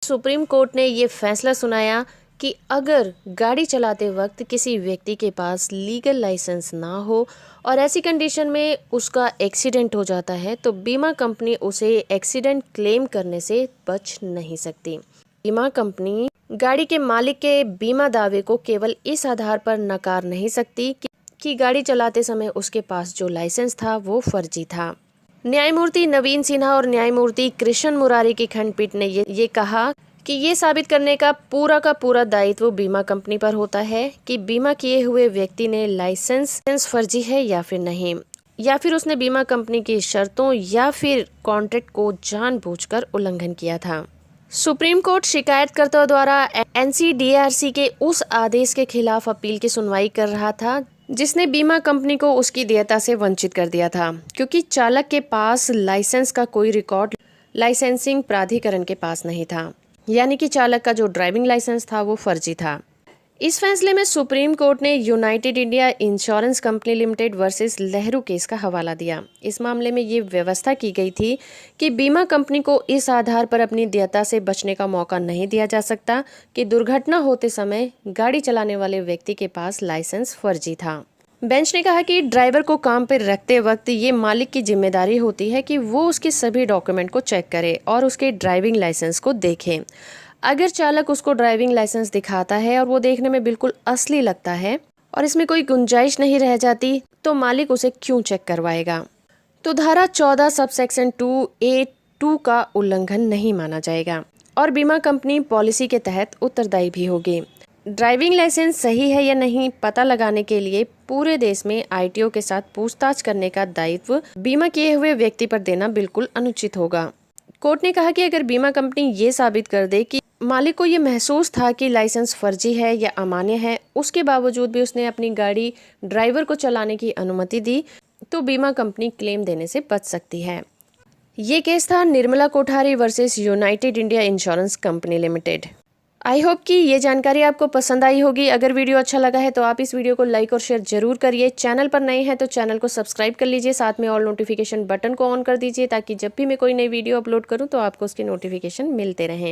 Supreme court ने ये फैसला सुनाया कि अगर गाड़ी चलाते वक्त किसी व्यक्ति के पास लीगल लाइसेंस ना हो और ऐसी कंडीशन में उसका एक्सीडेंट हो जाता है तो बीमा कंपनी उसे एक्सीडेंट क्लेम करने से बच नहीं सकती। बीमा कंपनी गाड़ी के मालिक के बीमा दावे को केवल इस आधार पर नकार नहीं सकती कि गाड़ी चलाते समय उसके पास जो लाइसेंस था वो फर्जी था। न्यायमूर्ति नवीन सिन्हा और न्यायमूर्ति कृष्ण मुरारी की खंडपीठ ने ये कहा कि ये साबित करने का पूरा दायित्व बीमा कंपनी पर होता है कि बीमा किए हुए व्यक्ति ने लाइसेंस फर्जी है या फिर नहीं, या फिर उसने बीमा कंपनी की शर्तों या फिर कॉन्ट्रैक्ट को जानबूझकर उल्लंघन किया था। सुप्रीम कोर्ट शिकायतकर्ता द्वारा एनसीडीआरसी के उस आदेश के खिलाफ अपील की सुनवाई कर रहा था जिसने बीमा कंपनी को उसकी देयता से वंचित कर दिया था, क्योंकि चालक के पास लाइसेंस का कोई रिकॉर्ड लाइसेंसिंग प्राधिकरण के पास नहीं था, यानी कि चालक का जो ड्राइविंग लाइसेंस था वो फर्जी था। इस फैसले में सुप्रीम कोर्ट ने United India insurance company limited versus Lahru case का हवाला दिया। इस मामले में ये व्यवस्था की गई थी कि बीमा कंपनी को इस आधार पर अपनी देयता से बचने का मौका नहीं दिया जा सकता कि दुर्घटना होते समय गाड़ी चलाने वाले व्यक्ति के पास लाइसेंस फर्जी था। बेंच ने कहा कि ड्राइवर को काम पर रखते वक्त ये मालिक की जिम्मेदारी होती है कि वो उसके सभी डॉक्यूमेंट को चेक करे और उसके ड्राइविंग लाइसेंस को देखे। अगर चालक उसको ड्राइविंग लाइसेंस दिखाता है और वो देखने में बिल्कुल असली लगता है और इसमें कोई गुंजाइश नहीं रह जाती तो मालिक उसे क्यों चेक करवाएगा। तो धारा 14 सबसेक्शन 2A(2) का उल्लंघन नहीं माना जाएगा और बीमा कंपनी पॉलिसी के तहत उत्तरदायी भी होगी। ड्राइविंग लाइसेंस सही है या नहीं पता लगाने के लिए पूरे देश में आईटीओ के साथ पूछताछ करने का दायित्व बीमा किए हुए व्यक्ति पर देना बिल्कुल अनुचित होगा। कोर्ट ने कहा कि अगर बीमा कंपनी ये साबित कर दे कि मालिक को ये महसूस था कि लाइसेंस फर्जी है या अमान्य है, उसके बावजूद भी उसने अपनी गाड़ी ड्राइवर को चलाने की अनुमति दी, तो बीमा कंपनी क्लेम देने से बच सकती है। ये केस था Nirmala Kothari versus United India insurance company limited. I hope कि ये जानकारी आपको पसंद आई होगी। अगर वीडियो अच्छा लगा है तो आप इस वीडियो को लाइक और शेयर जरूर करिए। चैनल पर नए हैं तो चैनल को सब्सक्राइब कर लीजिए, साथ में ऑल नोटिफिकेशन बटन को ऑन कर दीजिए ताकि जब भी मैं कोई नई वीडियो अपलोड करूं तो आपको उसके नोटिफिकेशन मिलते रहें।